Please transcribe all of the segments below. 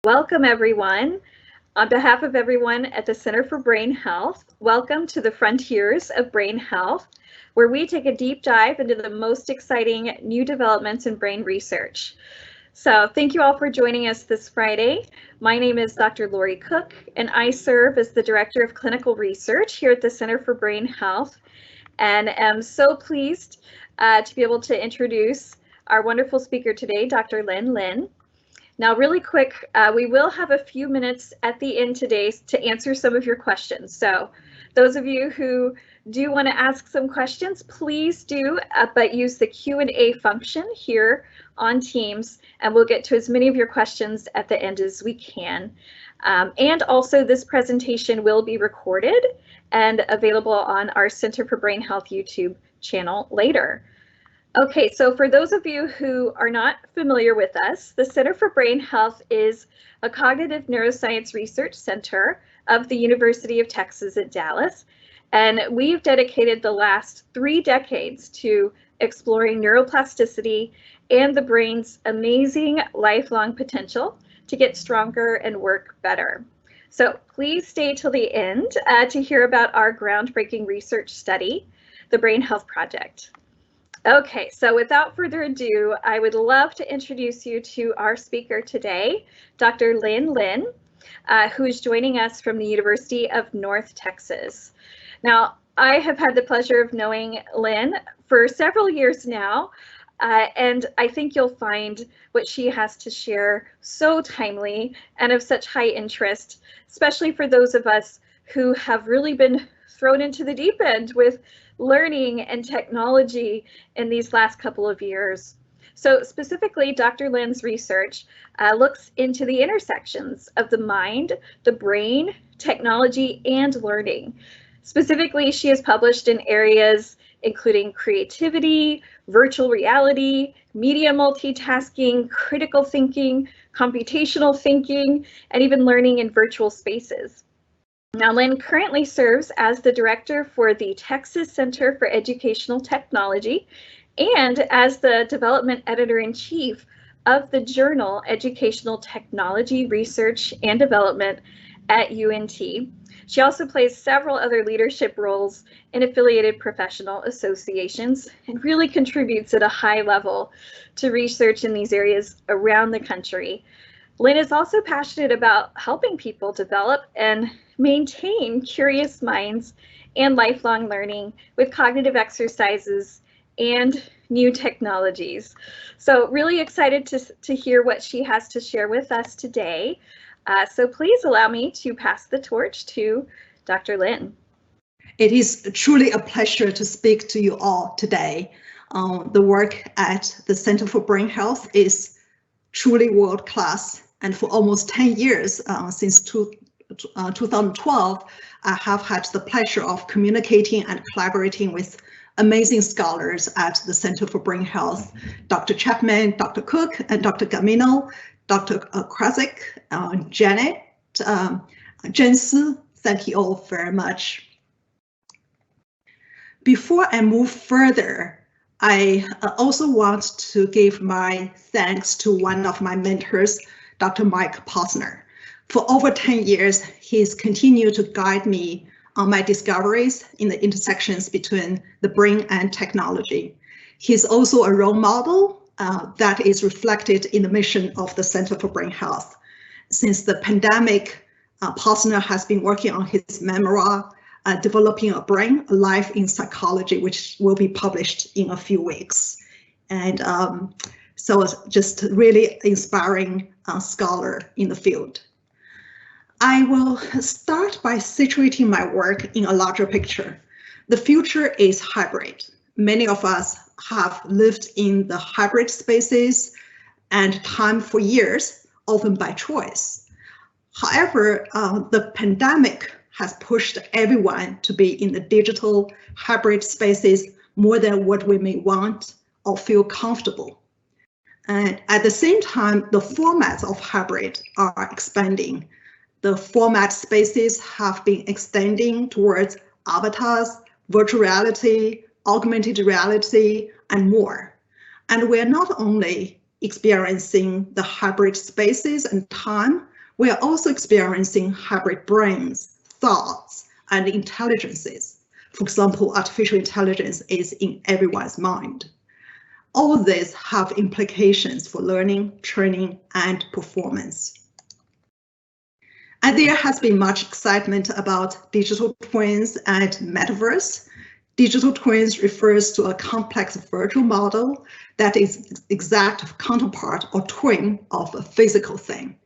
Welcome, everyone. On behalf of everyone at the Center for Brain Health, welcome to the Frontiers of Brain Health, where we take a deep dive into the most exciting new developments in brain research. So thank you all for joining us this Friday. My name is Dr. Lori Cook, and I serve as the Director of Clinical Research here at the Center for Brain Health, and am so pleased to be able to introduce our wonderful speaker today, Dr. Lin Lin. Now, really quick, we will have a few minutes at the end today to answer some of your questions. So those of you who do want to ask some questions, please do, but use the Q&A function here on Teams, and we'll get to as many of your questions at the end as we can. And also, this presentation will be recorded and available on our Center for Brain Health YouTube channel later. Okay, so for those of you who are not familiar with us, the Center for Brain Health is a cognitive neuroscience research center of the University of Texas at Dallas. And we've dedicated the last 3 decades to exploring neuroplasticity and the brain's amazing lifelong potential to get stronger and work better. So please stay till the end to hear about our groundbreaking research study, the Brain Health Project. Okay, so without further ado, I would love to introduce you to our speaker today, Dr. Lin Lin, who is joining us from the University of North Texas. Now, I have had the pleasure of knowing Lin for several years now, and I think you'll find what she has to share so timely and of such high interest, especially for those of us who have really been thrown into the deep end with learning and technology in these last couple of years. So specifically, Dr. Lin's research looks into the intersections of the mind, the brain, technology, and learning. Specifically, she has published in areas including creativity, virtual reality, media multitasking, critical thinking, computational thinking, and even learning in virtual spaces. Now, Lin currently serves as the director for the Texas Center for Educational Technology and as the development editor-in-chief of the journal Educational Technology Research and Development at UNT. She also plays several other leadership roles in affiliated professional associations and really contributes at a high level to research in these areas around the country. Lin is also passionate about helping people develop and maintain curious minds and lifelong learning with cognitive exercises and new technologies. So really excited to hear what she has to share with us today. So please allow me to pass the torch to Dr. Lin. It is truly a pleasure to speak to you all today. The work at the Center for Brain Health is truly world-class. And for almost 10 years, since 2012, I have had the pleasure of communicating and collaborating with amazing scholars at the Center for Brain Health, Dr. Chapman, Dr. Cook, and Dr. Gamino, Dr. Krasik, Janet, Jensi. Thank you all very much. Before I move further, I also want to give my thanks to one of my mentors, Dr. Mike Posner. For over 10 years, he's continued to guide me on my discoveries in the intersections between the brain and technology. He's also a role model that is reflected in the mission of the Center for Brain Health. Since the pandemic, Posner has been working on his memoir, Developing a Brain, A Life in Psychology, which will be published in a few weeks. And so it's just really inspiring scholar in the field. I will start by situating my work in a larger picture. The future is hybrid. Many of us have lived in the hybrid spaces and time for years, often by choice. However, the pandemic has pushed everyone to be in the digital hybrid spaces more than what we may want or feel comfortable. And at the same time, the formats of hybrid are expanding. The format spaces have been extending towards avatars, virtual reality, augmented reality, and more. And we're not only experiencing the hybrid spaces and time, We are also experiencing hybrid brains, thoughts, and intelligences. For example, artificial intelligence is in everyone's mind. All these have implications for learning, training, and performance. And there has been much excitement about digital twins and metaverse. Digital twins refers to a complex virtual model that is exact counterpart or twin of a physical thing.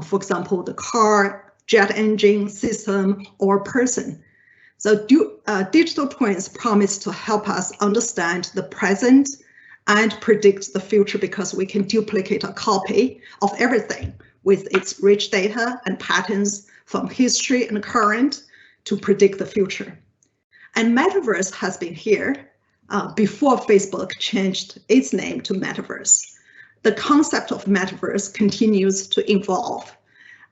For example, the car, jet engine, system, or person. So digital twins promise to help us understand the present and predict the future because we can duplicate a copy of everything with its rich data and patterns from history and current to predict the future. And metaverse has been here before Facebook changed its name to metaverse. The concept of metaverse continues to evolve.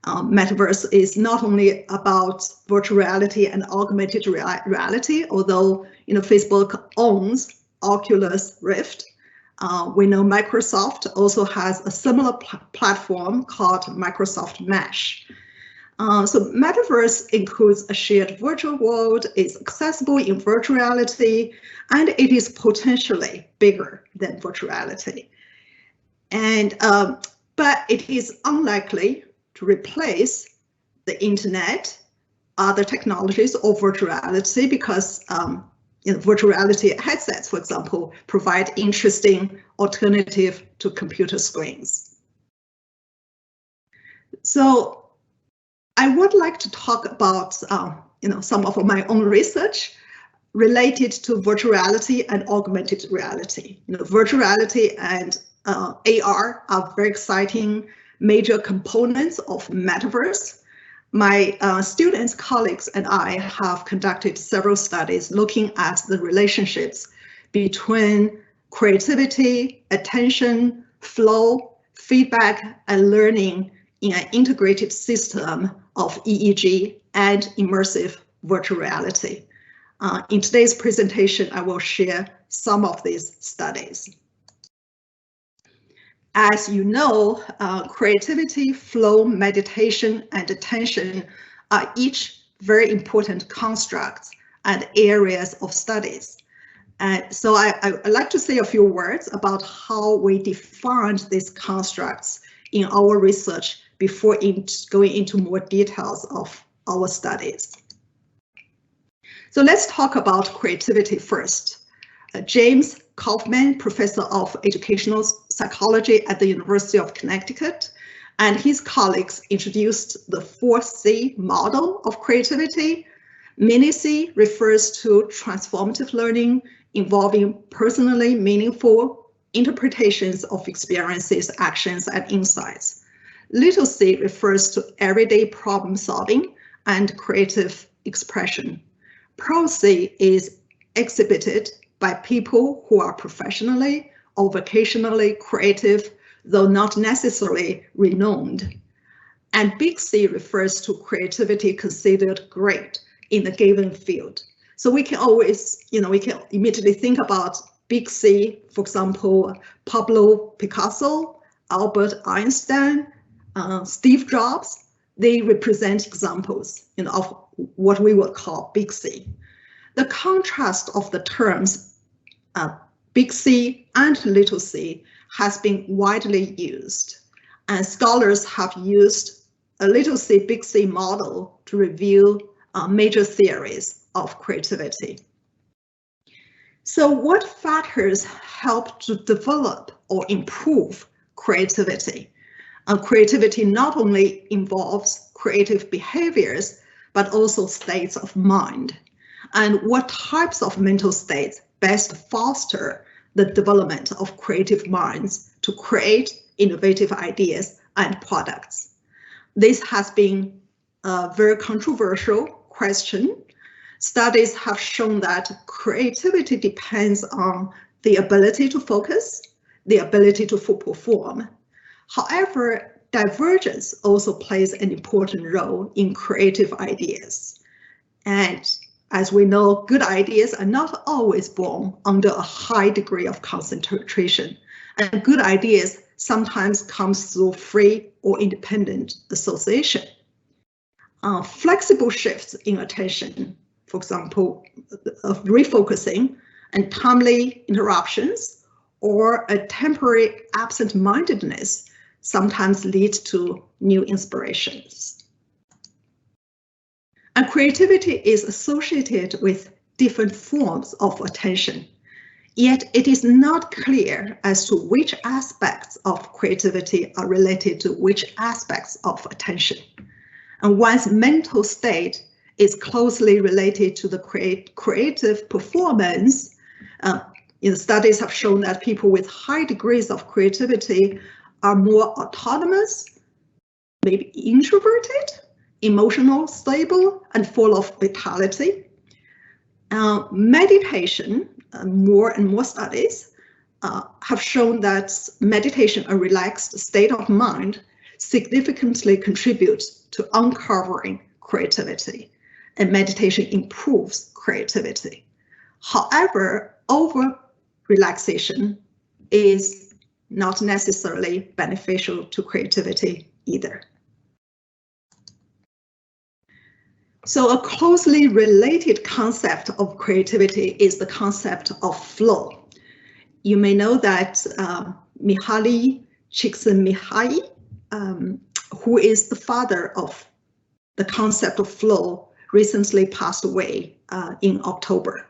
Metaverse is not only about virtual reality and augmented reality, although Facebook owns Oculus Rift. We know Microsoft also has a similar platform called Microsoft Mesh. So metaverse includes a shared virtual world, is accessible in virtual reality, and it is potentially bigger than virtual reality. And but it is unlikely to replace the internet, other technologies, or virtual reality because virtual reality headsets, for example, provide interesting alternative to computer screens. So I would like to talk about some of my own research related to virtual reality and augmented reality. Virtual reality and AR are very exciting major components of metaverse. My students, colleagues, and I have conducted several studies looking at the relationships between creativity, attention, flow, feedback, and learning in an integrated system of EEG and immersive virtual reality. In today's presentation, I will share some of these studies. As you know, creativity, flow, meditation, and attention are each very important constructs and areas of studies. So I'd like to say a few words about how we defined these constructs in our research before going into more details of our studies. So let's talk about creativity first. James Kaufman, professor of educational psychology at the University of Connecticut, and his colleagues introduced the 4C model of creativity. Mini-C refers to transformative learning involving personally meaningful interpretations of experiences, actions, and insights. Little c refers to everyday problem solving and creative expression. Pro C is exhibited by people who are professionally or vocationally creative, though not necessarily renowned. And big C refers to creativity considered great in a given field. So we can always, we can immediately think about big C, for example, Pablo Picasso, Albert Einstein, Steve Jobs. They represent examples of what we would call big C. The contrast of the terms big C and little c has been widely used, and scholars have used a little c, big C model to review major theories of creativity. So what factors help to develop or improve creativity? Creativity not only involves creative behaviors, but also states of mind. And what types of mental states best foster the development of creative minds to create innovative ideas and products? This has been a very controversial question. Studies have shown that creativity depends on the ability to focus, the ability to perform. However, divergence also plays an important role in creative ideas. And as we know, good ideas are not always born under a high degree of concentration. And good ideas sometimes come through free or independent association. Flexible shifts in attention, for example, of refocusing and timely interruptions, or a temporary absent-mindedness sometimes lead to new inspirations. And creativity is associated with different forms of attention, yet it is not clear as to which aspects of creativity are related to which aspects of attention. And one's mental state is closely related to the creative performance. Studies have shown that people with high degrees of creativity are more autonomous, maybe introverted, emotional, stable, and full of vitality. Meditation, more and more studies have shown that meditation, a relaxed state of mind, significantly contributes to uncovering creativity, and meditation improves creativity. However, over-relaxation is not necessarily beneficial to creativity either. So a closely related concept of creativity is the concept of flow. You may know that Mihaly Csikszentmihalyi, who is the father of the concept of flow, recently passed away in October.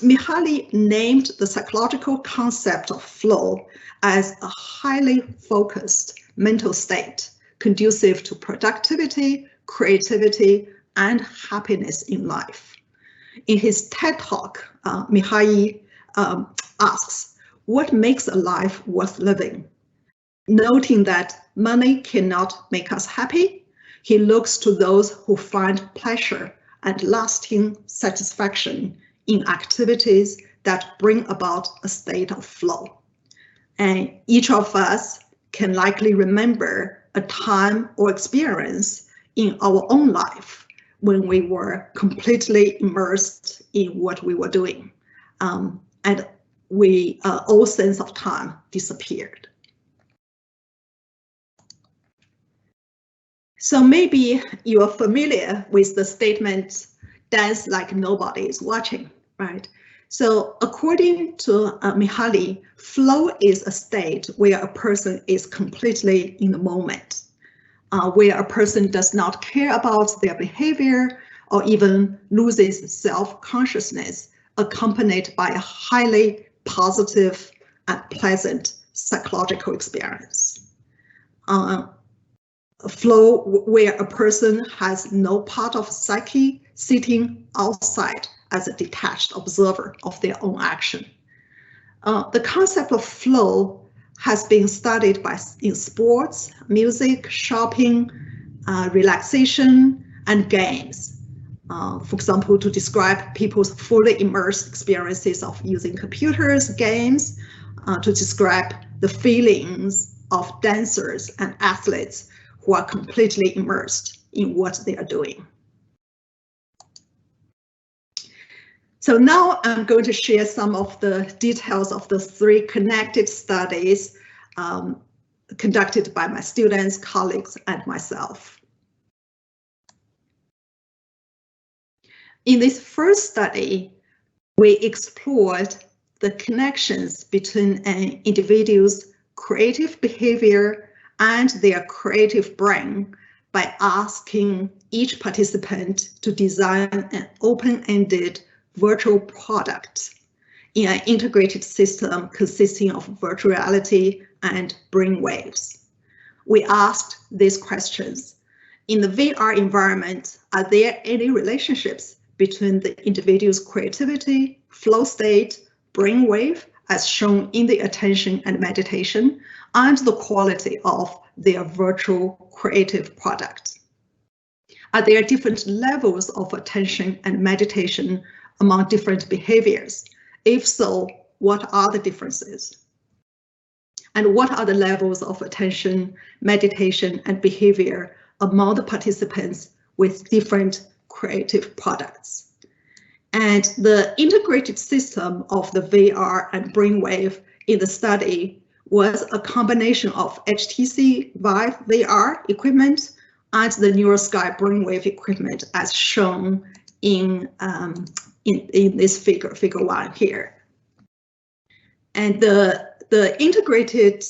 Mihaly named the psychological concept of flow as a highly focused mental state conducive to productivity, creativity, and happiness in life. In his TED Talk, Mihaly asks, what makes a life worth living? Noting that money cannot make us happy, he looks to those who find pleasure and lasting satisfaction in activities that bring about a state of flow. And each of us can likely remember a time or experience in our own life when we were completely immersed in what we were doing, and all sense of time disappeared. So maybe you are familiar with the statement, dance like nobody is watching, right? So according to Mihaly, flow is a state where a person is completely in the moment, where a person does not care about their behavior or even loses self-consciousness, accompanied by a highly positive and pleasant psychological experience. Flow where a person has no part of psyche, sitting outside as a detached observer of their own action. The concept of flow has been studied in sports, music, shopping, relaxation, and games. For example, to describe people's fully immersed experiences of using computers, games, to describe the feelings of dancers and athletes who are completely immersed in what they are doing. So now I'm going to share some of the details of the 3 connected studies conducted by my students, colleagues, and myself. In this first study, we explored the connections between an individual's creative behavior and their creative brain by asking each participant to design an open-ended virtual product in an integrated system consisting of virtual reality and brainwaves. We asked these questions. In the VR environment, are there any relationships between the individual's creativity, flow state, brainwave, as shown in the attention and meditation, and the quality of their virtual creative product? Are there different levels of attention and meditation among different behaviors? If so, what are the differences? And what are the levels of attention, meditation, and behavior among the participants with different creative products? And the integrated system of the VR and brainwave in the study was a combination of HTC Vive VR equipment and the NeuroSky brainwave equipment, as shown in this figure 1 here. And the integrated,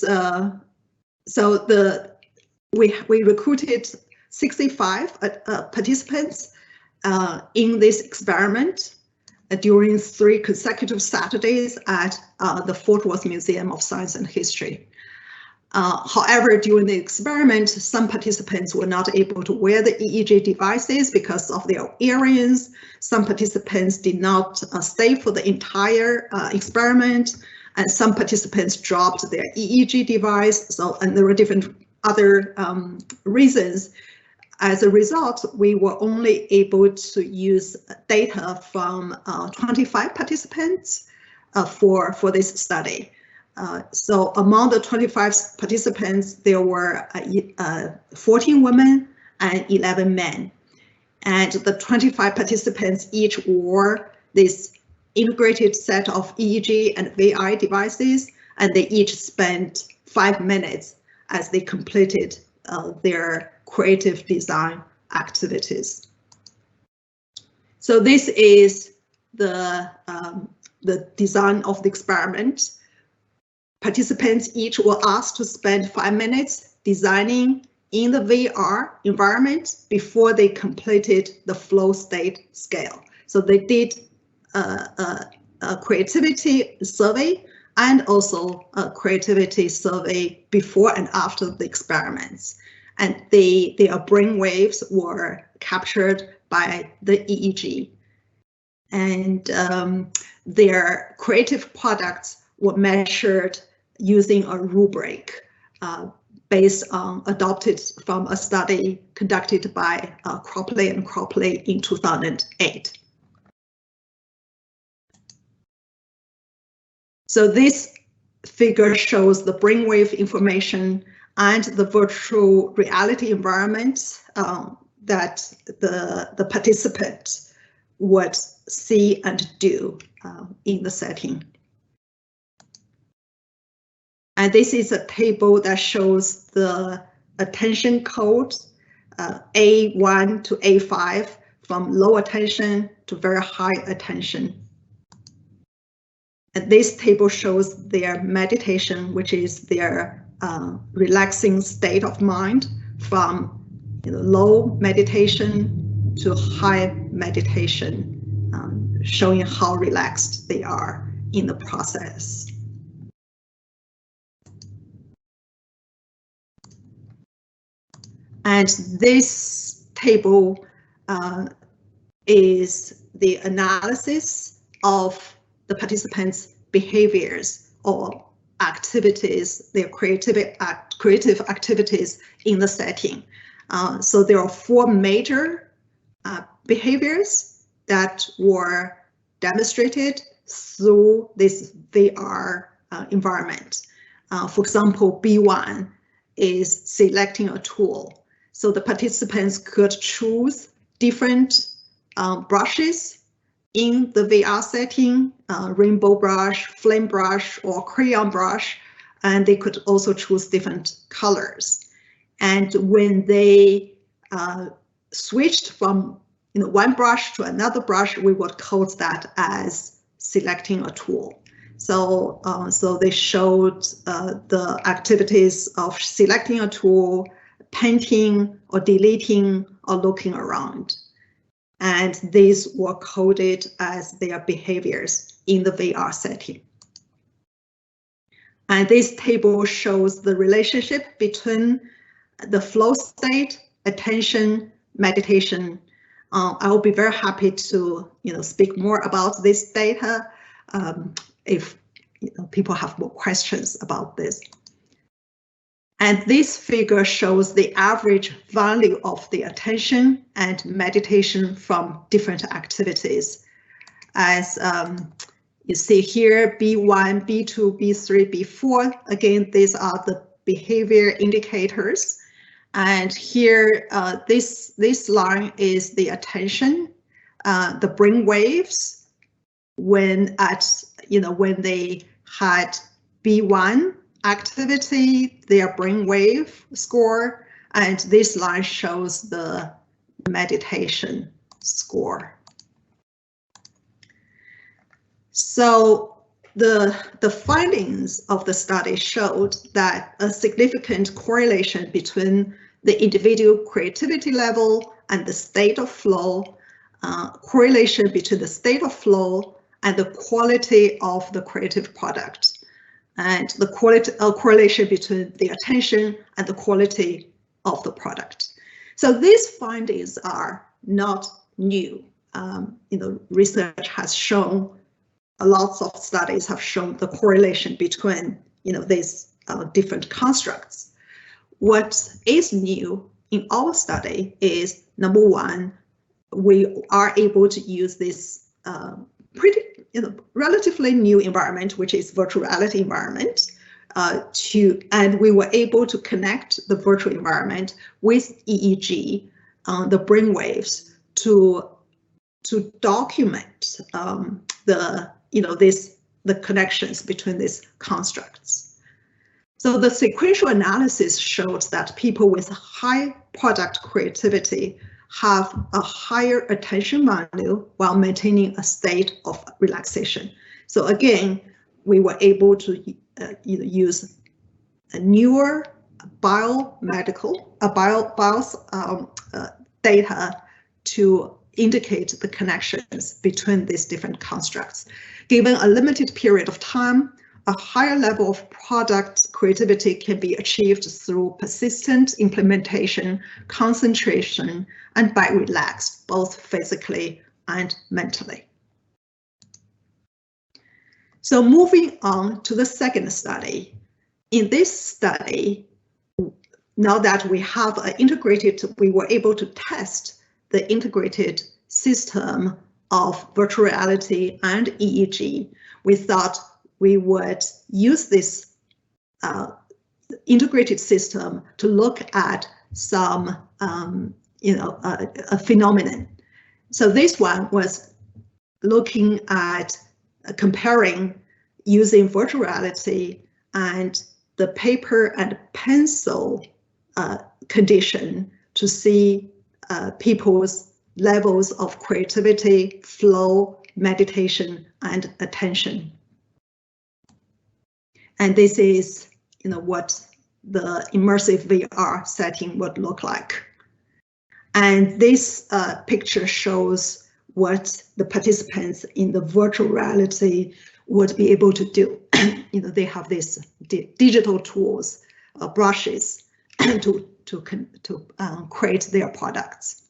we recruited 65 participants in this experiment during 3 consecutive Saturdays at the Fort Worth Museum of Science and History. However, during the experiment, some participants were not able to wear the EEG devices because of their earrings. Some participants did not stay for the entire experiment, and some participants dropped their EEG device. And there were different other reasons. As a result, we were only able to use data from 25 participants for this study. So among the 25 participants, there were 14 women and 11 men. And the 25 participants each wore this integrated set of EEG and VR devices, and they each spent 5 minutes as they completed their creative design activities. So this is the design of the experiment. Participants each were asked to spend 5 minutes designing in the VR environment before they completed the flow state scale. So they did a creativity survey and also a creativity survey before and after the experiments. And their brain waves were captured by the EEG. And their creative products were measured using a rubric based on adopted from a study conducted by Cropley and Cropley in 2008. So this figure shows the brainwave information and the virtual reality environment that the participant would see and do in the setting. And this is a table that shows the attention code, A1 to A5, from low attention to very high attention. And this table shows their meditation, which is their relaxing state of mind, from low meditation to high meditation, showing how relaxed they are in the process. And this table is the analysis of the participants' behaviors or activities, their creative activities in the setting. So there are 4 major behaviors that were demonstrated through this VR environment. For example, B1 is selecting a tool. So the participants could choose different brushes in the VR setting, rainbow brush, flame brush, or crayon brush, and they could also choose different colors. And when they switched from one brush to another brush, we would code that as selecting a tool. So, so they showed the activities of selecting a tool, painting or deleting or looking around. And these were coded as their behaviors in the VR setting. And this table shows the relationship between the flow state, attention, meditation. I will be very happy to speak more about this data if people have more questions about this. And this figure shows the average value of the attention and meditation from different activities. As you see here, B1, B2, B3, B4, again, these are the behavior indicators. And here, this line is the attention, the brain waves when they had B1 activity, their brainwave score, and this line shows the meditation score. So the findings of the study showed that a significant correlation between the individual creativity level and the state of flow, correlation between the state of flow and the quality of the creative product, and the correlation between the attention and the quality of the product. So these findings are not new. Research has shown, lots of studies have shown the correlation between these different constructs. What is new in our study is, number one, we are able to use this relatively new environment, which is virtual reality environment, and we were able to connect the virtual environment with EEG, the brainwaves, to document the connections between these constructs. So the sequential analysis showed that people with high product creativity have a higher attention value while maintaining a state of relaxation. So again, we were able to use a newer biomedical data to indicate the connections between these different constructs. Given a limited period of time, a higher level of product creativity can be achieved through persistent implementation, concentration, and by relaxed, both physically and mentally. So moving on to the second study. In this study, now that we have we were able to test the integrated system of virtual reality and EEG, we thought we would use this integrated system to look at some, a phenomenon. So this one was looking at comparing using virtual reality and the paper and pencil condition to see people's levels of creativity, flow, meditation, and attention. And this is, what the immersive VR setting would look like. And this picture shows what the participants in the virtual reality would be able to do. They have these digital tools, brushes, to create their products.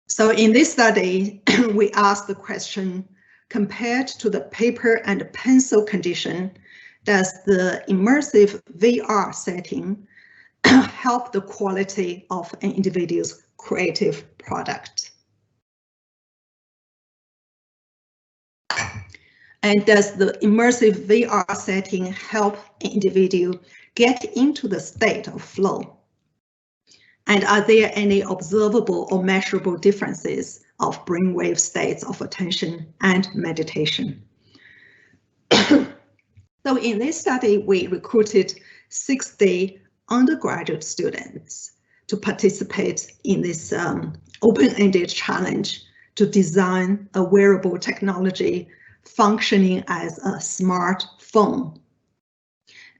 So in this study, we asked the question, compared to the paper and pencil condition, does the immersive VR setting help the quality of an individual's creative product? And does the immersive VR setting help an individual get into the state of flow? And are there any observable or measurable differences of brainwave states of attention and meditation? So in this study, we recruited 60 undergraduate students to participate in this open-ended challenge to design a wearable technology functioning as a smartphone.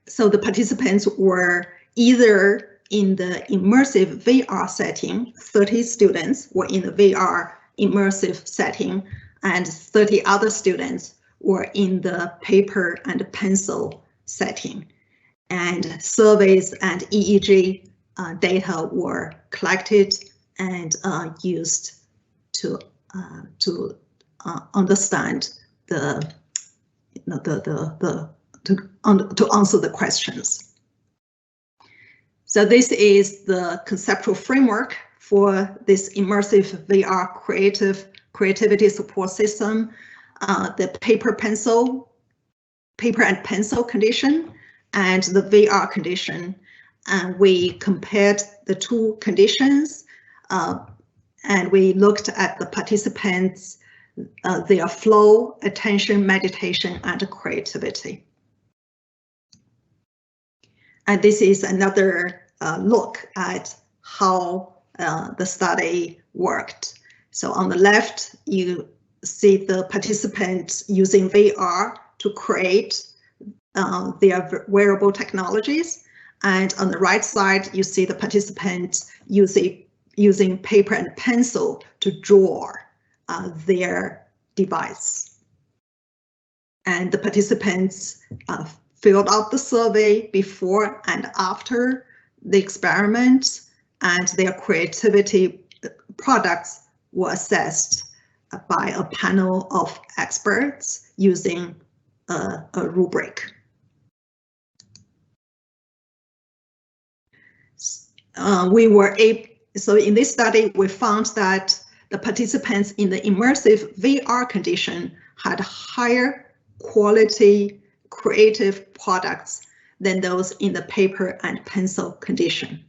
So the participants were either in the immersive VR setting, 30 students were in the VR immersive setting, and 30 other students were in the paper and pencil setting. And surveys and EEG data were collected and used to understand to answer the questions. So this is the conceptual framework for this immersive VR creativity support system, the paper and pencil condition, and the VR condition. And we compared the two conditions, and we looked at the participants, their flow, attention, meditation, and creativity. And this is another look at how the study worked. So on the left, you see the participants using VR to create their wearable technologies. And on the right side, you see the participants using paper and pencil to draw their device. And the participants filled out the survey before and after the experiment, and their creativity products were assessed by a panel of experts using a rubric. So in this study, we found that the participants in the immersive VR condition had higher quality creative products than those in the paper and pencil condition.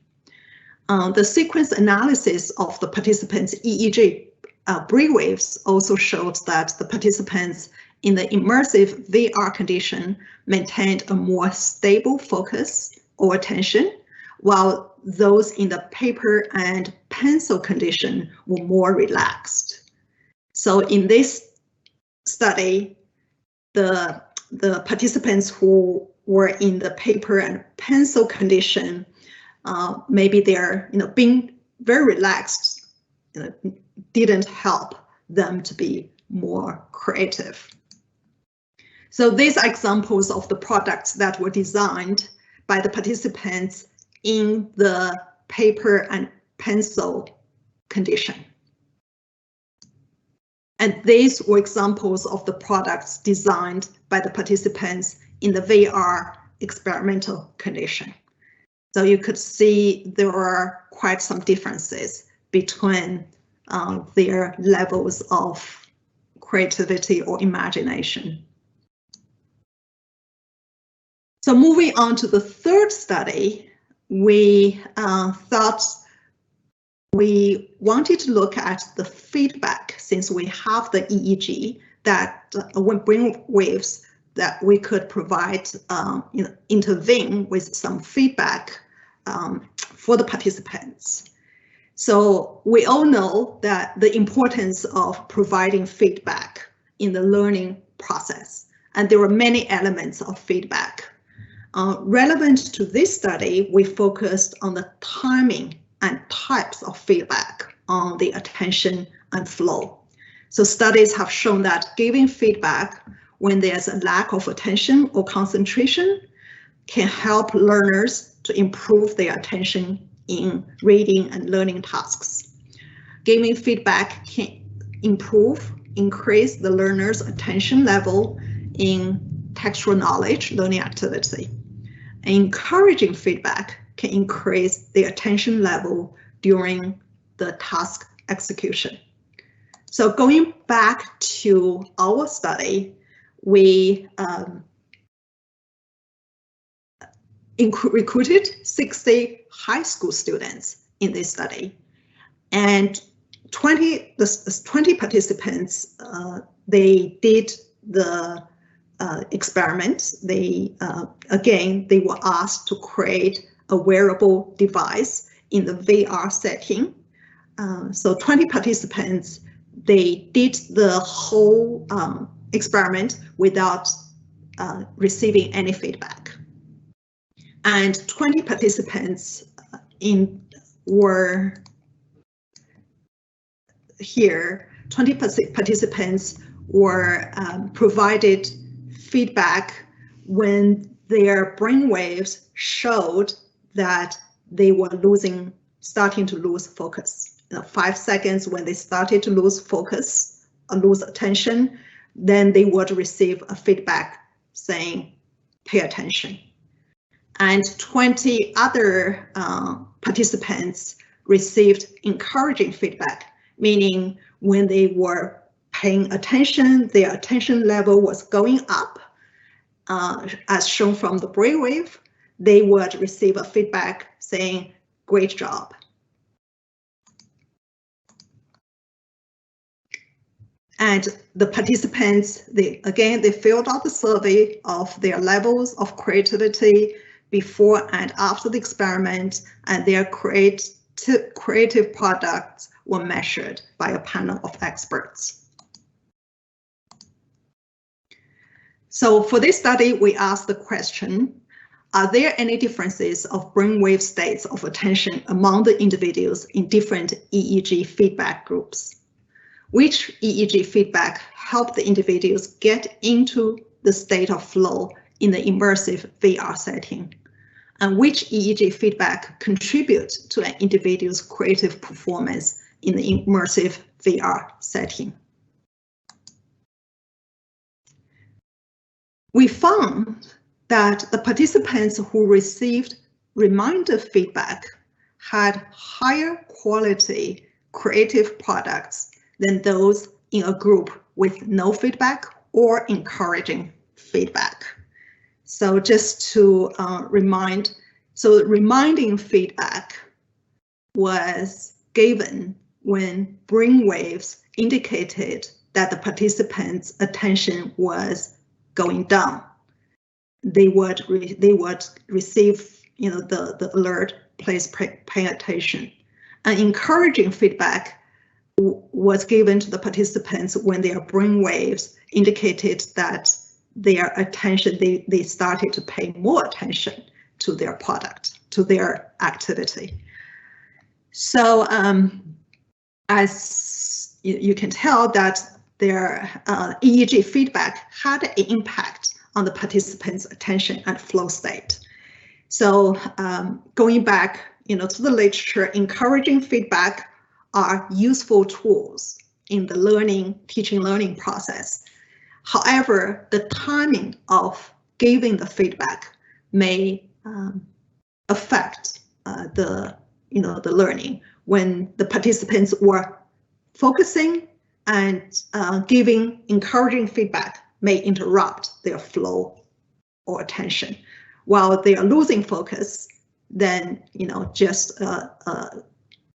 The sequence analysis of the participants' EEG brainwaves also showed that the participants in the immersive VR condition maintained a more stable focus or attention, while those in the paper and pencil condition were more relaxed. So in this study, the participants who were in the paper and pencil condition, maybe they're being very relaxed, didn't help them to be more creative. So these are examples of the products that were designed by the participants in the paper and pencil condition. And these were examples of the products designed by the participants in the VR experimental condition. So you could see there are quite some differences between their levels of creativity or imagination. So moving on to the third study, we thought we wanted to look at the feedback, since we have the EEG that brain waves that we could provide, intervene with some feedback for the participants. So we all know that the importance of providing feedback in the learning process, and there are many elements of feedback. Relevant to this study, we focused on the timing and types of feedback on the attention and flow. So studies have shown that giving feedback when there's a lack of attention or concentration can help learners to improve their attention in reading and learning tasks. Giving feedback can increase the learner's attention level in textual knowledge learning activity. Encouraging feedback can increase the attention level during the task execution. So going back to our study, we recruited 60 high school students in this study, and 20 participants, they did the experiment. They were asked to create a wearable device in the VR setting. So 20 participants, they did the whole experiment without receiving any feedback. And 20 participants were here. 20 participants were provided feedback when their brainwaves showed that they were starting to lose focus. 5 seconds when they started to lose focus or lose attention, then they would receive a feedback saying, pay attention. And 20 other participants received encouraging feedback, meaning when they were paying attention, their attention level was going up, as shown from the brainwave, they would receive a feedback saying, great job. And the participants, they filled out the survey of their levels of creativity, before and after the experiment, and their creative products were measured by a panel of experts. So for this study, we asked the question, are there any differences of brainwave states of attention among the individuals in different EEG feedback groups? Which EEG feedback helped the individuals get into the state of flow in the immersive VR setting? And which EEG feedback contribute to an individual's creative performance in the immersive VR setting? We found that the participants who received reminder feedback had higher quality creative products than those in a group with no feedback or encouraging feedback. So just to reminding feedback was given when brainwaves indicated that the participants' attention was going down. They would receive, the alert, please pay attention. And encouraging feedback was given to the participants when their brainwaves indicated that their attention, they started to pay more attention to their product, to their activity. So as you can tell that their EEG feedback had an impact on the participants' attention and flow state. So going back, to the literature, encouraging feedback are useful tools in the teaching learning process. However, the timing of giving the feedback may affect the learning. When the participants were focusing and giving encouraging feedback may interrupt their flow or attention. While they are losing focus, then just a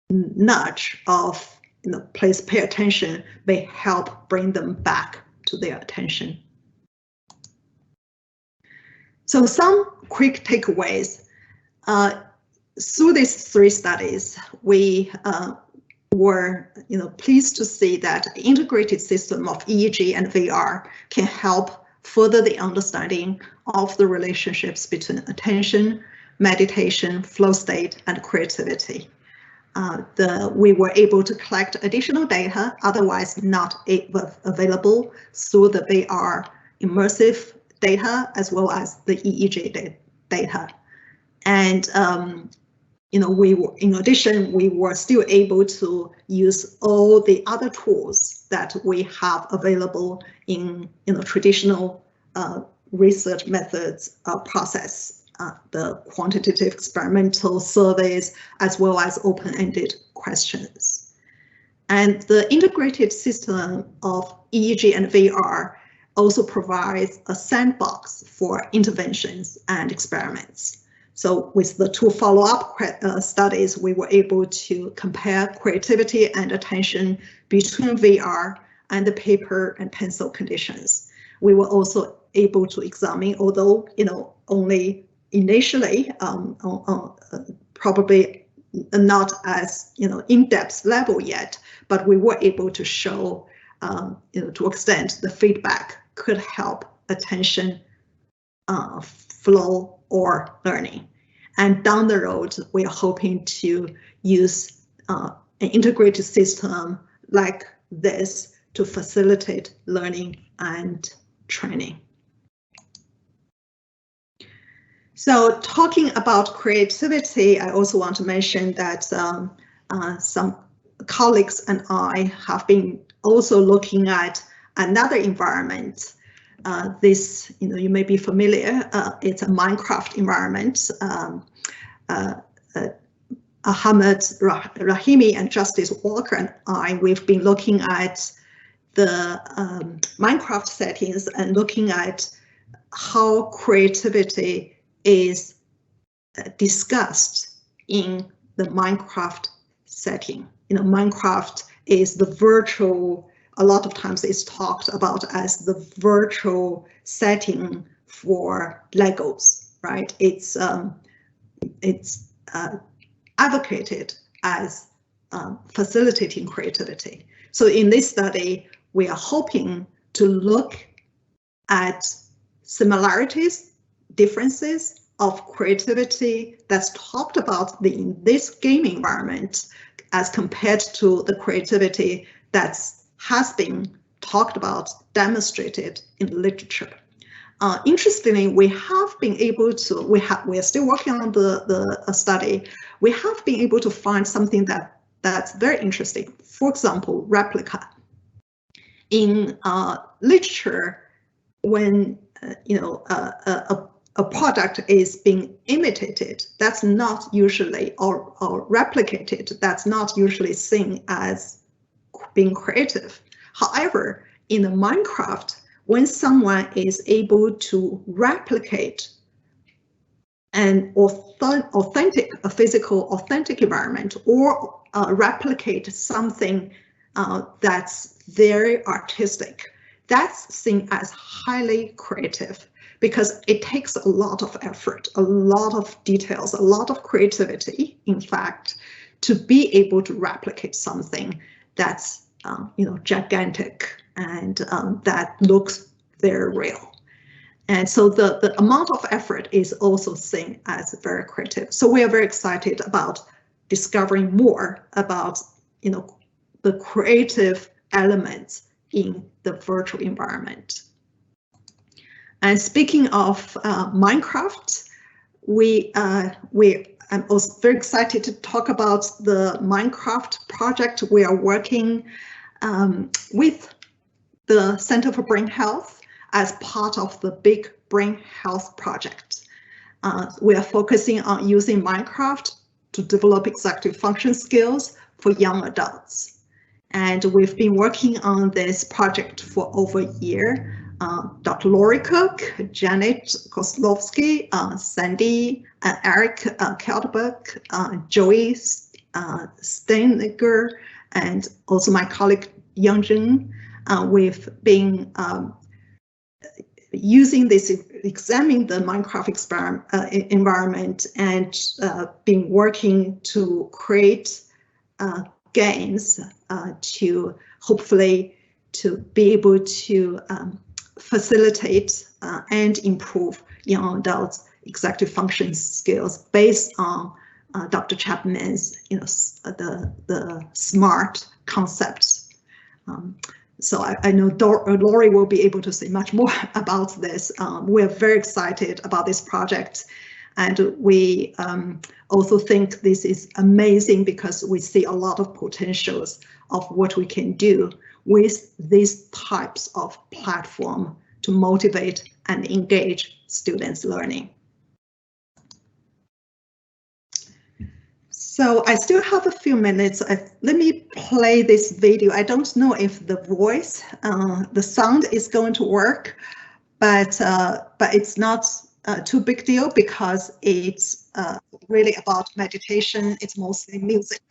nudge of please pay attention may help bring them back to their attention. So some quick takeaways. Through these 3 studies, we were pleased to see that the integrated system of EEG and VR can help further the understanding of the relationships between attention, meditation, flow state, and creativity. We were able to collect additional data otherwise not available through the VR immersive data as well as the EEG data. And in addition, we were still able to use all the other tools that we have available in traditional research methods process, the quantitative experimental surveys, as well as open-ended questions. And the integrated system of EEG and VR also provides a sandbox for interventions and experiments. So with the 2 follow-up studies, we were able to compare creativity and attention between VR and the paper and pencil conditions. We were also able to examine, although only initially, probably not as in-depth level yet, but we were able to show to extent the feedback could help attention, flow, or learning. And down the road, we are hoping to use an integrated system like this to facilitate learning and training. So talking about creativity, I also want to mention that some colleagues and I have been also looking at another environment. This, you may be familiar, it's a Minecraft environment. Ahmed Rahimi and Justice Walker and I, we've been looking at the Minecraft settings and looking at how creativity is discussed in the Minecraft setting. Minecraft is the virtual, a lot of times it's talked about as the virtual setting for Legos, right? It's advocated as facilitating creativity. So in this study, we are hoping to look at similarities, differences of creativity that's talked about in this game environment as compared to the creativity that has been talked about, demonstrated in literature. Interestingly, we have been able to, we are still working on the study. We have been able to find something that's very interesting. For example, replica. In literature, when a product is being imitated, that's not usually, or replicated, that's not usually seen as being creative. However, in the Minecraft, when someone is able to replicate an authentic, a physical authentic environment, or replicate something that's very artistic, that's seen as highly creative, because it takes a lot of effort, a lot of details, a lot of creativity, in fact, to be able to replicate something that's gigantic and that looks very real. And so the amount of effort is also seen as very creative. So we are very excited about discovering more about the creative elements in the virtual environment. And speaking of Minecraft, I'm also very excited to talk about the Minecraft project. We are working with the Center for Brain Health as part of the big brain health project. We are focusing on using Minecraft to develop executive function skills for young adults. And we've been working on this project for over a year. Dr. Lori Cook, Janet Kozlowski, Sandy, Eric Kelderbuck, Joey Steinegger, and also my colleague Youngjin. We've been using this, examining the Minecraft environment, and been working to create games to hopefully to be able to facilitate and improve young adults' executive function skills based on Dr. Chapman's, the SMART concepts. So I know Lori will be able to say much more about this. We're very excited about this project, and we also think this is amazing because we see a lot of potentials of what we can do with these types of platform to motivate and engage students' learning. So I still have a few minutes. Let me play this video. I don't know if the voice, the sound is going to work, but it's not too big deal because it's really about meditation. It's mostly music.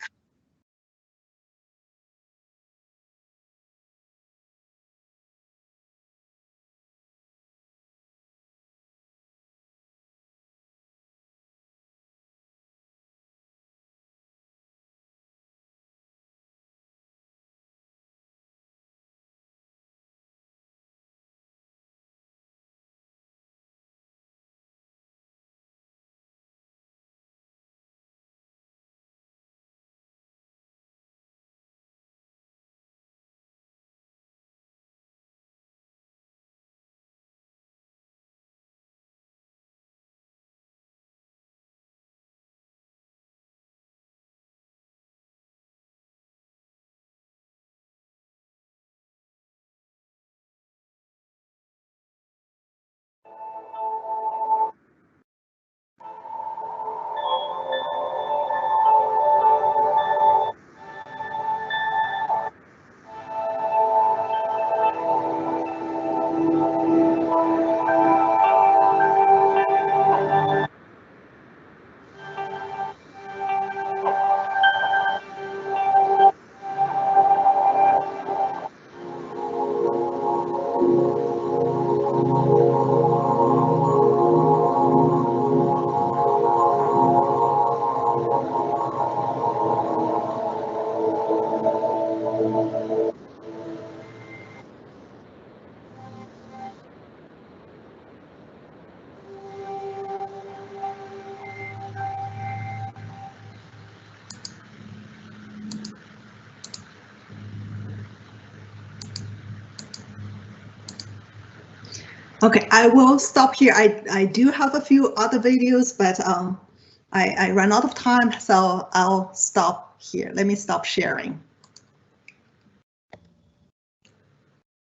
Okay, I will stop here. I do have a few other videos, but I ran out of time, so I'll stop here. Let me stop sharing.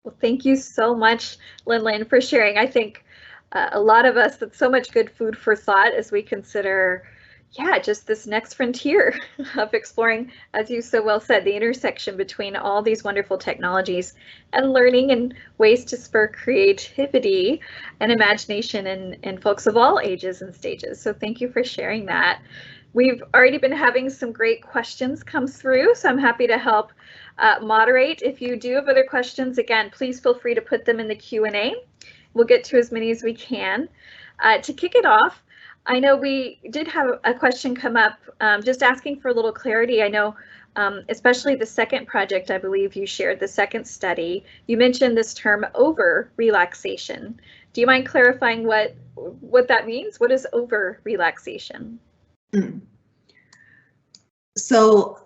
Well, thank you so much, Lin Lin, for sharing. I think a lot of us, that's so much good food for thought as we consider, yeah, just this next frontier of exploring, as you so well said, the intersection between all these wonderful technologies and learning and ways to spur creativity and imagination in folks of all ages and stages. So thank you for sharing that. We've already been having some great questions come through, so I'm happy to help moderate. If you do have other questions, again, please feel free to put them in the Q&A. We'll get to as many as we can. To kick it off, I know we did have a question come up just asking for a little clarity. I know especially the second project, I believe you shared, the second study, you mentioned this term over relaxation. Do you mind clarifying what that means? What is over relaxation? So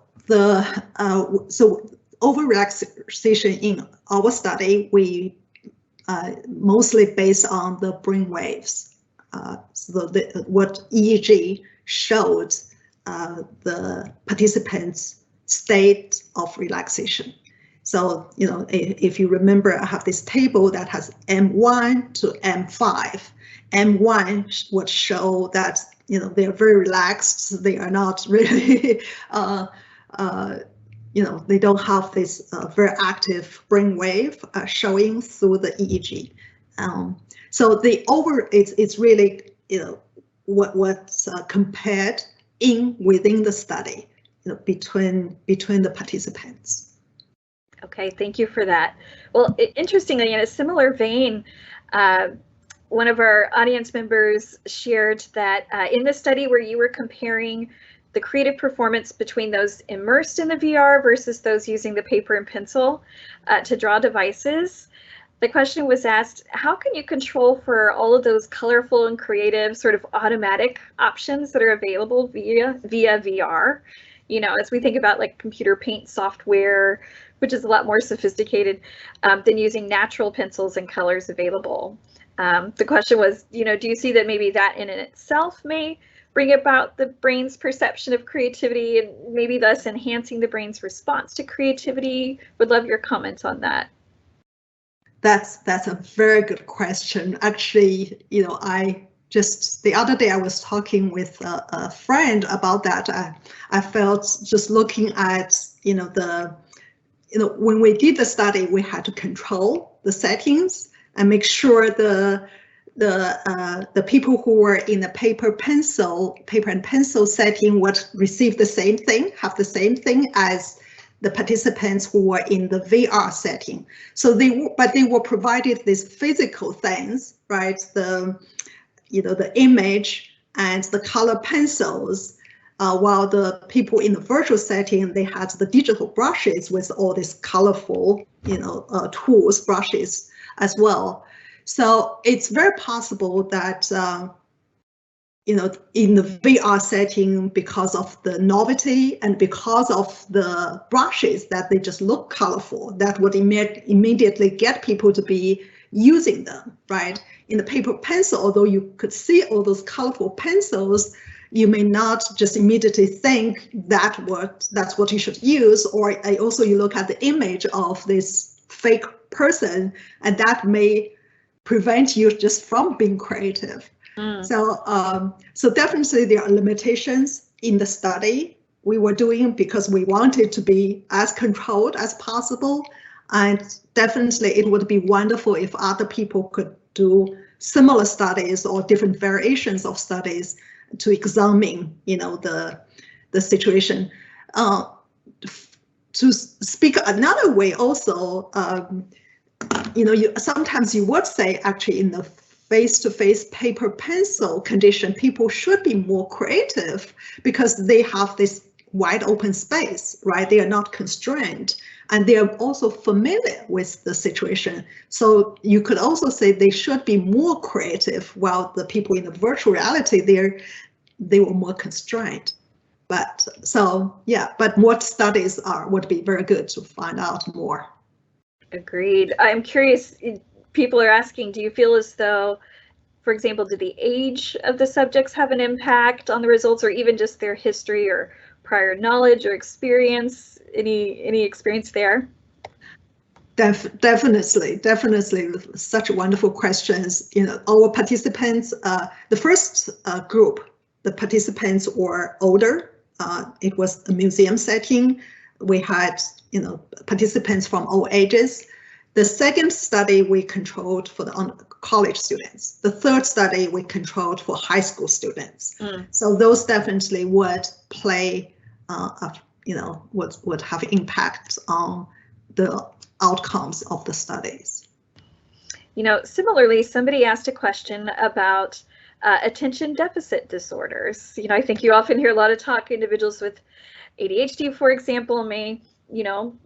over relaxation in our study, we mostly based on the brain waves. So what EEG showed the participants' state of relaxation. So, you know, if you remember, I have this table that has M1 to M5. M1 would show that, you know, they're very relaxed. They are not really, you know, they don't have this very active brain wave showing through the EEG. So the it's really, you know, what's compared within the study, you know, between the participants. Okay, thank you for that. Well, interestingly, in a similar vein, one of our audience members shared that in the study where you were comparing the creative performance between those immersed in the VR versus those using the paper and pencil to draw devices, the question was asked, how can you control for all of those colorful and creative sort of automatic options that are available via VR? You know, as we think about like computer paint software, which is a lot more sophisticated than using natural pencils and colors available. The question was, you know, do you see that maybe that in itself may bring about the brain's perception of creativity and maybe thus enhancing the brain's response to creativity? Would love your comments on that. That's a very good question. Actually, you know, the other day I was talking with a friend about that. I felt just looking at, you know, when we did the study, we had to control the settings and make sure the people who were in the paper and pencil setting would receive the same thing, have the same thing as the participants who were in the VR setting. So they were provided these physical things, right? The image and the color pencils, while the people in the virtual setting, they had the digital brushes with all these colorful, tools, brushes as well. So it's very possible that, in the VR setting, because of the novelty and because of the brushes that they just look colorful, that would immediately get people to be using them, right? In the paper pencil, although you could see all those colorful pencils, you may not just immediately think that's what you should use. Or also you look at the image of this fake person, and that may prevent you just from being creative. So definitely there are limitations in the study we were doing because we wanted to be as controlled as possible. And definitely it would be wonderful if other people could do similar studies or different variations of studies to examine, the situation. To speak another way also, sometimes you would say actually in the face-to-face paper pencil condition, people should be more creative because they have this wide open space, right? They are not constrained and they are also familiar with the situation. So you could also say they should be more creative while the people in the virtual reality, they were more constrained. But what studies would be very good to find out more. Agreed. I'm curious, people are asking, do you feel as though, for example, did the age of the subjects have an impact on the results, or even just their history or prior knowledge or experience? Any experience there? Definitely. Such wonderful questions. Our participants, the first group, the participants were older. It was a museum setting. We had, participants from all ages. The second study we controlled for the college students. The third study we controlled for high school students. So those definitely would play, would have impact on the outcomes of the studies. Similarly, somebody asked a question about attention deficit disorders. I think you often hear a lot of talk. Individuals with ADHD, for example, may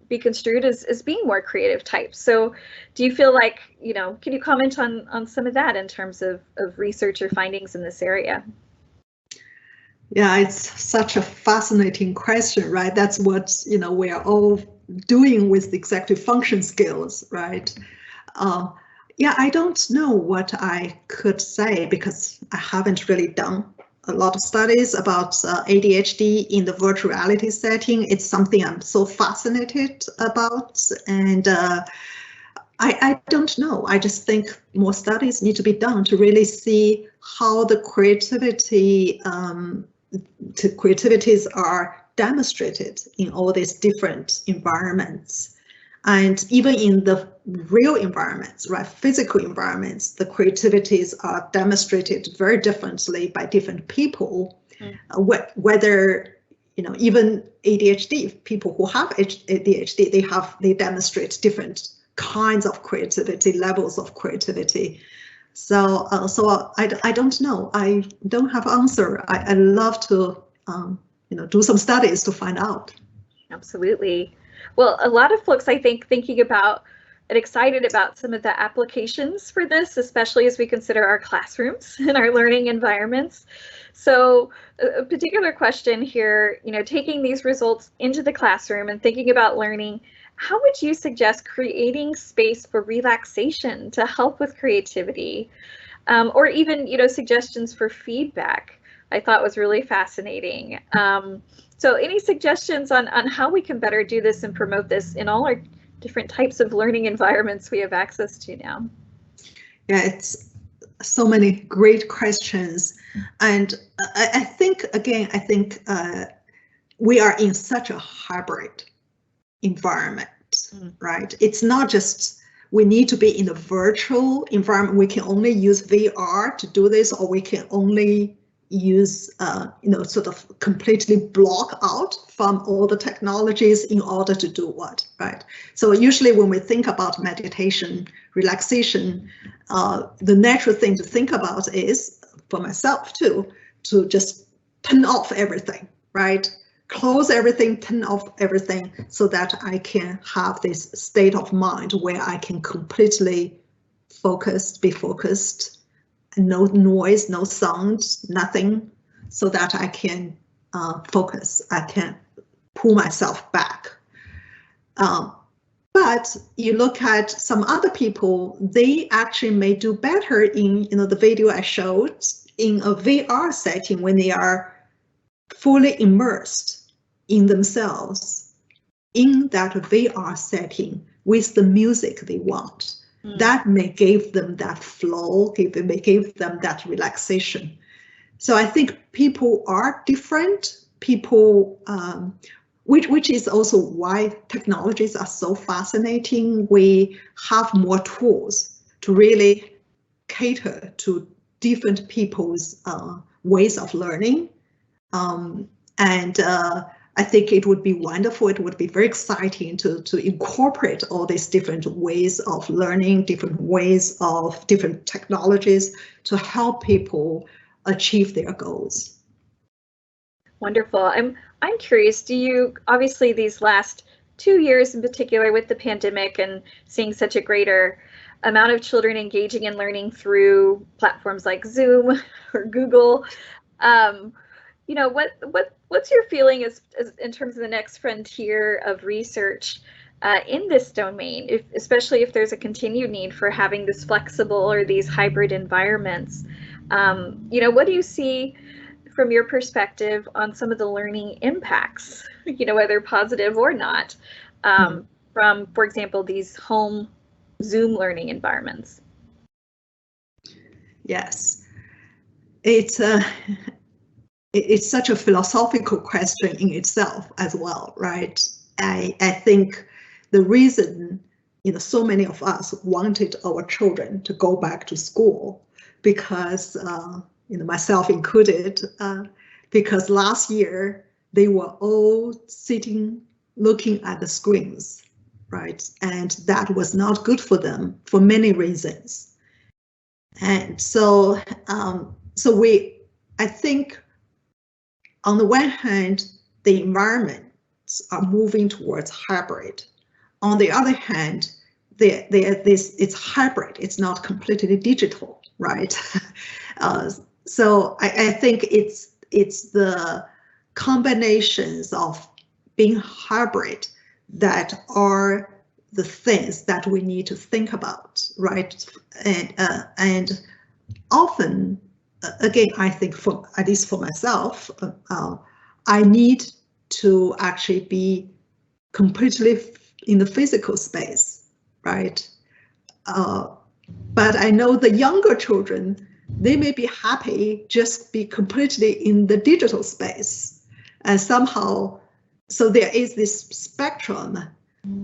be construed as being more creative types. So do you feel like, can you comment on some of that in terms of research or findings in this area? Yeah, it's such a fascinating question, right? That's what, we are all doing with executive function skills, right? Yeah, I don't know what I could say because I haven't really done a lot of studies about ADHD in the virtual reality setting. It's something I'm so fascinated about, and I don't know. I just think more studies need to be done to really see how the creativities are demonstrated in all these different environments. And even in the real environments, right, physical environments, the creativities are demonstrated very differently by different people. Whether, even ADHD, people who have ADHD, they demonstrate different kinds of creativity, levels of creativity. So I don't know. I don't have an answer. I love to do some studies to find out. Absolutely. Well, a lot of folks, I think, thinking about and excited about some of the applications for this, especially as we consider our classrooms and our learning environments. So a particular question here, taking these results into the classroom and thinking about learning, how would you suggest creating space for relaxation to help with creativity? Or even, suggestions for feedback, I thought was really fascinating. So any suggestions on how we can better do this and promote this in all our different types of learning environments we have access to now? Yeah, it's so many great questions. And I think we are in such a hybrid environment, right? It's not just we need to be in the virtual environment. We can only use VR to do this, or we can only use, sort of completely block out from all the technologies in order to do what, right? So usually when we think about meditation, relaxation, the natural thing to think about is, for myself too, to just turn off everything, right? Close everything, turn off everything, so that I can have this state of mind where I can completely be focused, no noise, no sound, nothing, so that I can focus. I can pull myself back. But you look at some other people, they actually may do better in the video I showed in a VR setting when they are fully immersed in themselves in that VR setting with the music they want. That may give them that flow, may give them that relaxation. So I think people are different. People, which is also why technologies are so fascinating. We have more tools to really cater to different people's ways of learning. And I think it would be wonderful, it would be very exciting to incorporate all these different ways of learning, different technologies to help people achieve their goals. Wonderful. I'm curious, obviously these last 2 years in particular with the pandemic and seeing such a greater amount of children engaging in learning through platforms like Zoom or Google, what's your feeling as in terms of the next frontier of research? in this domain, especially if there's a continued need for having this flexible or these hybrid environments. What do you see from your perspective on some of the learning impacts, whether positive or not, from, for example, these home Zoom learning environments? Yes, it's such a philosophical question in itself as well, right? I think the reason so many of us wanted our children to go back to school, because myself included, because last year they were all sitting looking at the screens, right? And that was not good for them for many reasons. And so I think on the one hand, the environments are moving towards hybrid. On the other hand, it's hybrid, it's not completely digital, right? So I think it's the combinations of being hybrid that are the things that we need to think about, right? And often, again, I think at least for myself, I need to actually be completely in the physical space, right? But I know the younger children, they may be happy just be completely in the digital space, and somehow, so there is this spectrum,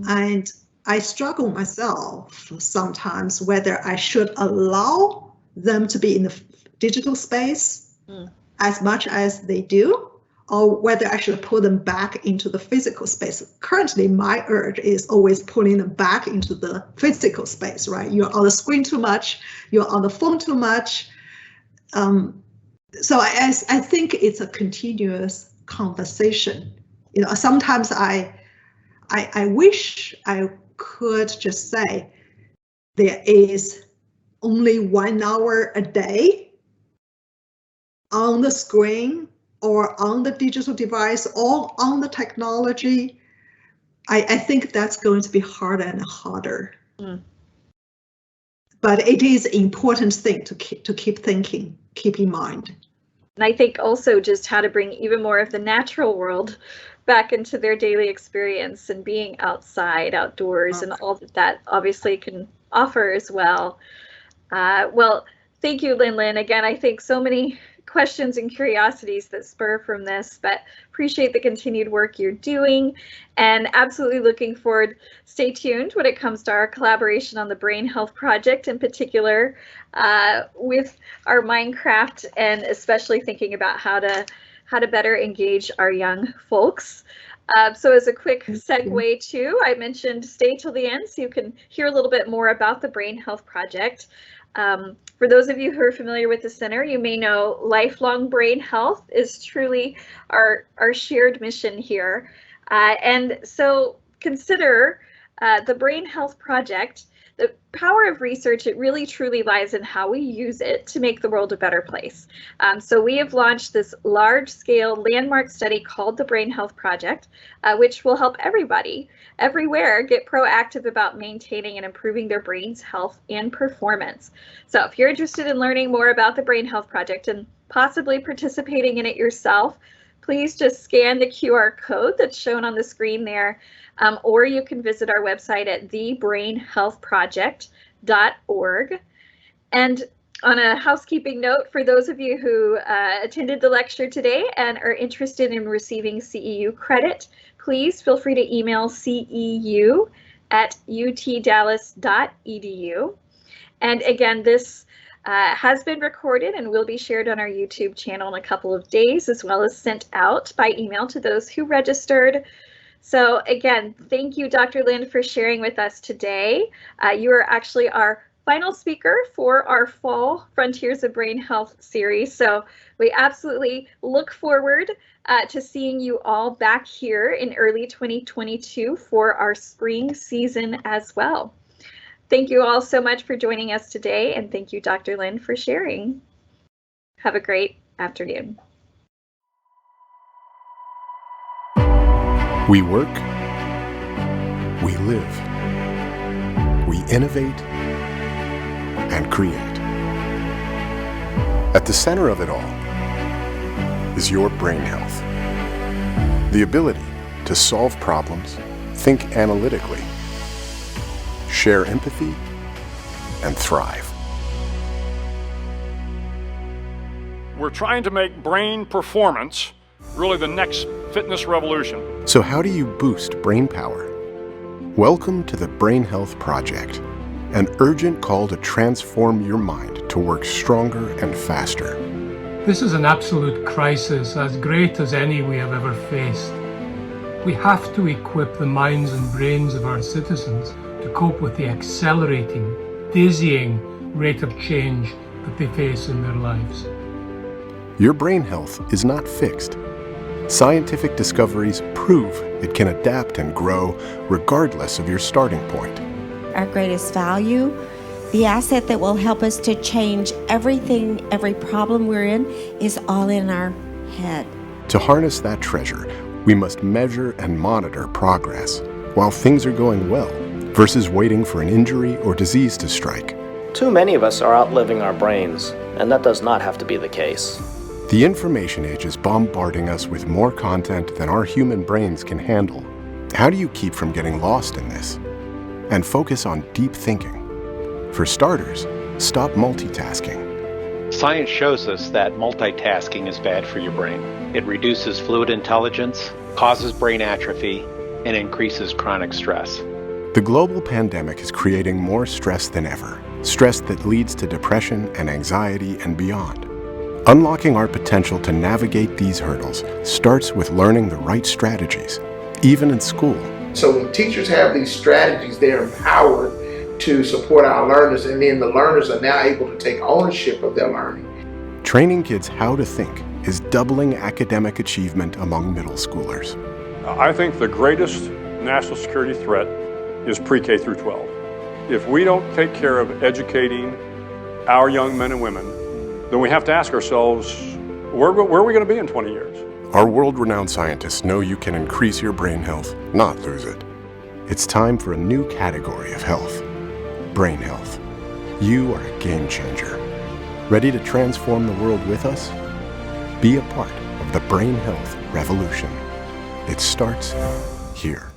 and I struggle myself sometimes whether I should allow them to be in the digital space as much as they do, or whether I should pull them back into the physical space. Currently, my urge is always pulling them back into the physical space, right? You're on the screen too much, you're on the phone too much. So I think it's a continuous conversation. Sometimes I wish I could just say there is only 1 hour a day on the screen or on the digital device or on the technology. I think that's going to be harder and harder. But it is an important thing to keep thinking, keep in mind. And I think also just how to bring even more of the natural world back into their daily experience, and being outside, outdoors, and all that obviously can offer as well. Well, thank you, Lin Lin. Again, I think so many questions and curiosities that spur from this, but appreciate the continued work you're doing, and absolutely looking forward. Stay tuned when it comes to our collaboration on the Brain Health Project, in particular with our Minecraft, and especially thinking about how to better engage our young folks. So as a quick segue too, I mentioned stay till the end so you can hear a little bit more about the Brain Health Project. For those of you who are familiar with the center, you may know lifelong brain health is truly our shared mission here. And so consider the Brain Health Project. The power of research, it really truly lies in how we use it to make the world a better place. So we have launched this large-scale landmark study called the Brain Health Project, which will help everybody, everywhere, get proactive about maintaining and improving their brain's health and performance. So if you're interested in learning more about the Brain Health Project and possibly participating in it yourself, please just scan the QR code that's shown on the screen there, or you can visit our website at thebrainhealthproject.org. And on a housekeeping note, for those of you who attended the lecture today and are interested in receiving CEU credit, please feel free to email ceu@utdallas.edu. And again, this has been recorded and will be shared on our YouTube channel in a couple of days, as well as sent out by email to those who registered. So again, thank you, Dr. Lin, for sharing with us today. You are actually our final speaker for our fall Frontiers of Brain Health series. So we absolutely look forward to seeing you all back here in early 2022 for our spring season as well. Thank you all so much for joining us today, and thank you, Dr. Lin, for sharing. Have a great afternoon. We work, we live. We innovate and create. At the center of it all is your brain health. The ability to solve problems, think analytically, share empathy, and thrive. We're trying to make brain performance really the next fitness revolution. So how do you boost brain power? Welcome to the Brain Health Project, an urgent call to transform your mind to work stronger and faster. This is an absolute crisis, as great as any we have ever faced. We have to equip the minds and brains of our citizens to cope with the accelerating, dizzying rate of change that they face in their lives. Your brain health is not fixed. Scientific discoveries prove it can adapt and grow regardless of your starting point. Our greatest value, the asset that will help us to change everything, every problem we're in, is all in our head. To harness that treasure, we must measure and monitor progress while things are going well, versus waiting for an injury or disease to strike. Too many of us are outliving our brains, and that does not have to be the case. The information age is bombarding us with more content than our human brains can handle. How do you keep from getting lost in this? And focus on deep thinking. For starters, stop multitasking. Science shows us that multitasking is bad for your brain. It reduces fluid intelligence, causes brain atrophy, and increases chronic stress. The global pandemic is creating more stress than ever, stress that leads to depression and anxiety and beyond. Unlocking our potential to navigate these hurdles starts with learning the right strategies, even in school. So when teachers have these strategies, they're empowered to support our learners, and then the learners are now able to take ownership of their learning. Training kids how to think is doubling academic achievement among middle schoolers. I think the greatest national security threat is pre-K through 12. If we don't take care of educating our young men and women, then we have to ask ourselves, where are we going to be in 20 years? Our world-renowned scientists know you can increase your brain health, not lose it. It's time for a new category of health, brain health. You are a game changer. Ready to transform the world with us? Be a part of the brain health revolution. It starts here.